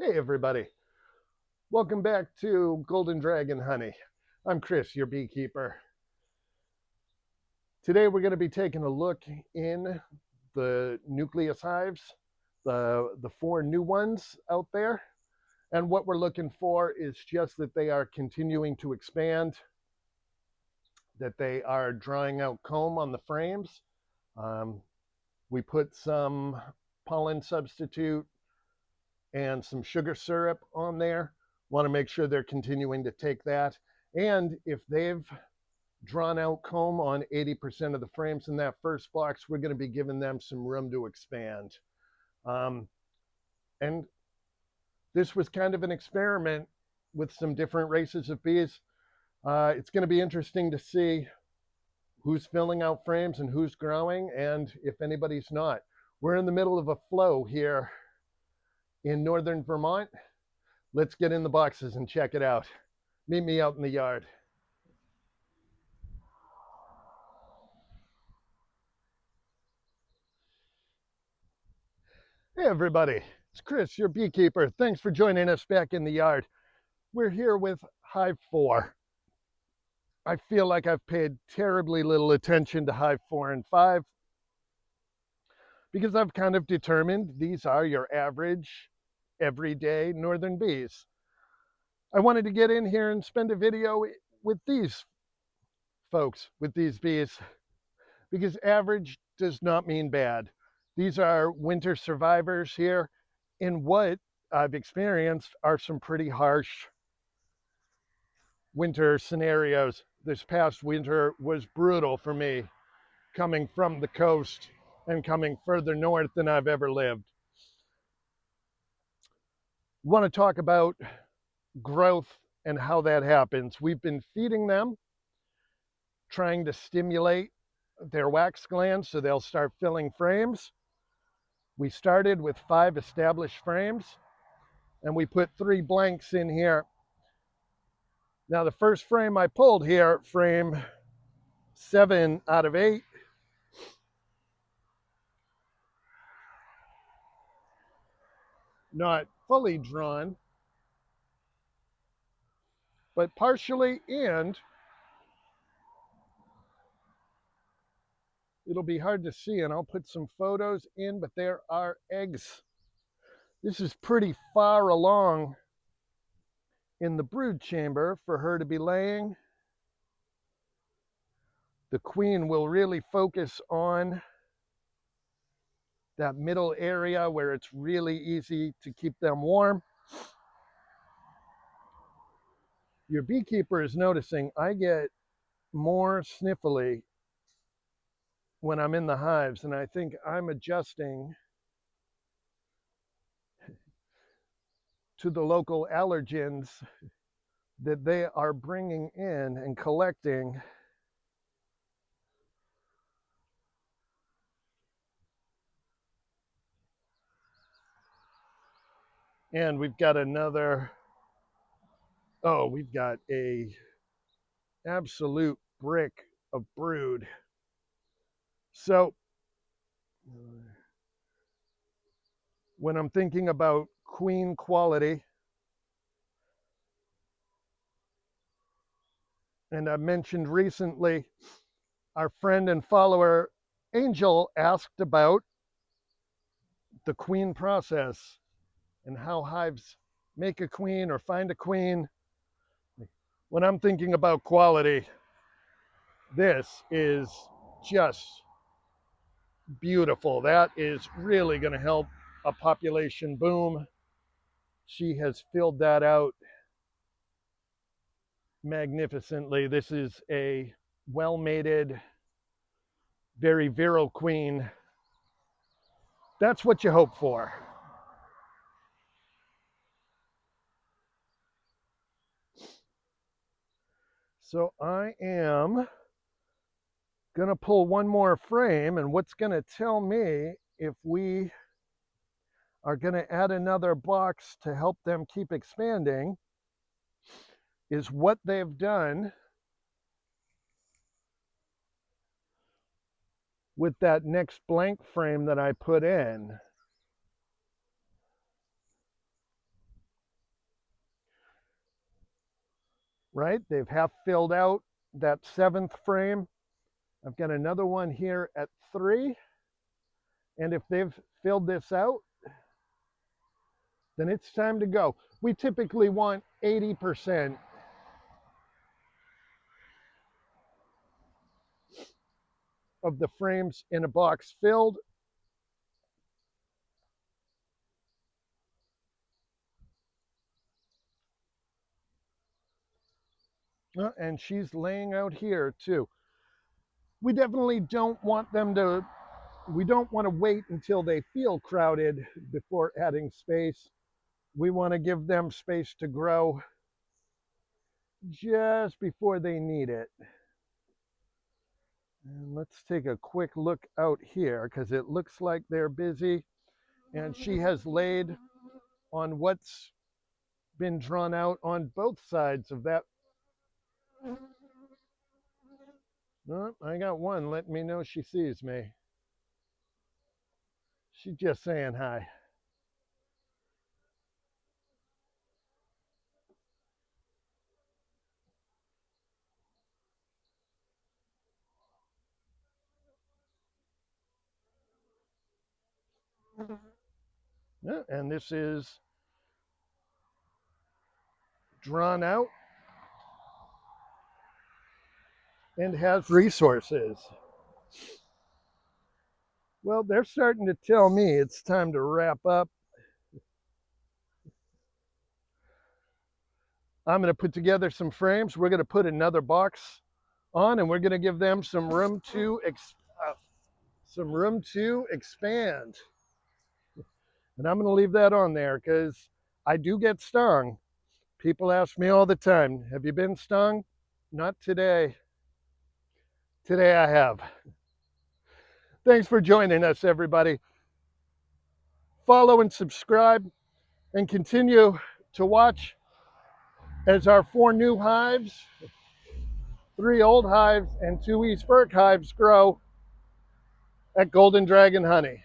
Hey everybody, welcome back to Golden Dragon Honey. I'm Chris, your beekeeper. Today we're going to be taking a look in the nucleus hives, the four new ones out there. And what we're looking for is just that they are continuing to expand, that they are drawing out comb on the frames. We put some pollen substitute and some sugar syrup on there. Want to make sure they're continuing to take that. And if they've drawn out comb on 80% of the frames in that first box, we're going to be giving them some room to expand. And this was kind of an experiment with some different races of bees. It's going to be interesting to see who's filling out frames and who's growing, and if anybody's not. We're in the middle of a flow here in northern Vermont. Let's get in the boxes and check it out. Meet me out in the yard. Hey everybody, it's Chris, your beekeeper. Thanks for joining us back in the yard. We're here with Hive 4. I feel like I've paid terribly little attention to Hive 4 and 5 because I've kind of determined these are your average, everyday northern bees. I wanted to get in here and spend a video with these folks, with these bees, because average does not mean bad. These are winter survivors here in what I've experienced are some pretty harsh winter scenarios. This past winter was brutal for me, coming from the coast and coming further north than I've ever lived. I want to talk about growth and how that happens. We've been feeding them, trying to stimulate their wax glands so they'll start filling frames. We started with 5 established frames and we put 3 blanks in here. Now the first frame I pulled here, frame 7 out of 8, not fully drawn, but partially, and it'll be hard to see, and I'll put some photos in, but there are eggs. This is pretty far along in the brood chamber for her to be laying. The queen will really focus on that middle area where it's really easy to keep them warm. Your beekeeper is noticing I get more sniffly when I'm in the hives, and I think I'm adjusting to the local allergens that they are bringing in and collecting. And we've got another, oh, we've got a absolute brick of brood. So when I'm thinking about queen quality, and I mentioned recently, our friend and follower Angel asked about the queen process and how hives make a queen or find a queen. When I'm thinking about quality, this is just beautiful. That is really going to help a population boom. She has filled that out magnificently. This is a well-mated, very virile queen. That's what you hope for. So I am going to pull one more frame, and what's going to tell me if we are going to add another box to help them keep expanding is what they've done with that next blank frame that I put in. right? They've half filled out that 7th frame. I've got another one here at 3. And if they've filled this out, then it's time to go. We typically want 80% of the frames in a box filled. And she's laying out here too. We definitely don't want them to, we don't want to wait until they feel crowded before adding space. We want to give them space to grow just before they need it. And let's take a quick look out here because it looks like they're busy. And she has laid on what's been drawn out on both sides of that. Oh, I got one letting me know she sees me. She's just saying hi. Yeah, and this is drawn out and has resources. Well, they're starting to tell me it's time to wrap up. I'm going to put together some frames. We're going to put another box on, and we're going to give them some room to expand. And I'm going to leave that on there because I do get stung. People ask me all the time, have you been stung? Not today. Today I have. Thanks for joining us, everybody. Follow and subscribe and continue to watch as our 4 new hives, 3 old hives, and 2 East Burke hives grow at Golden Dragon Honey.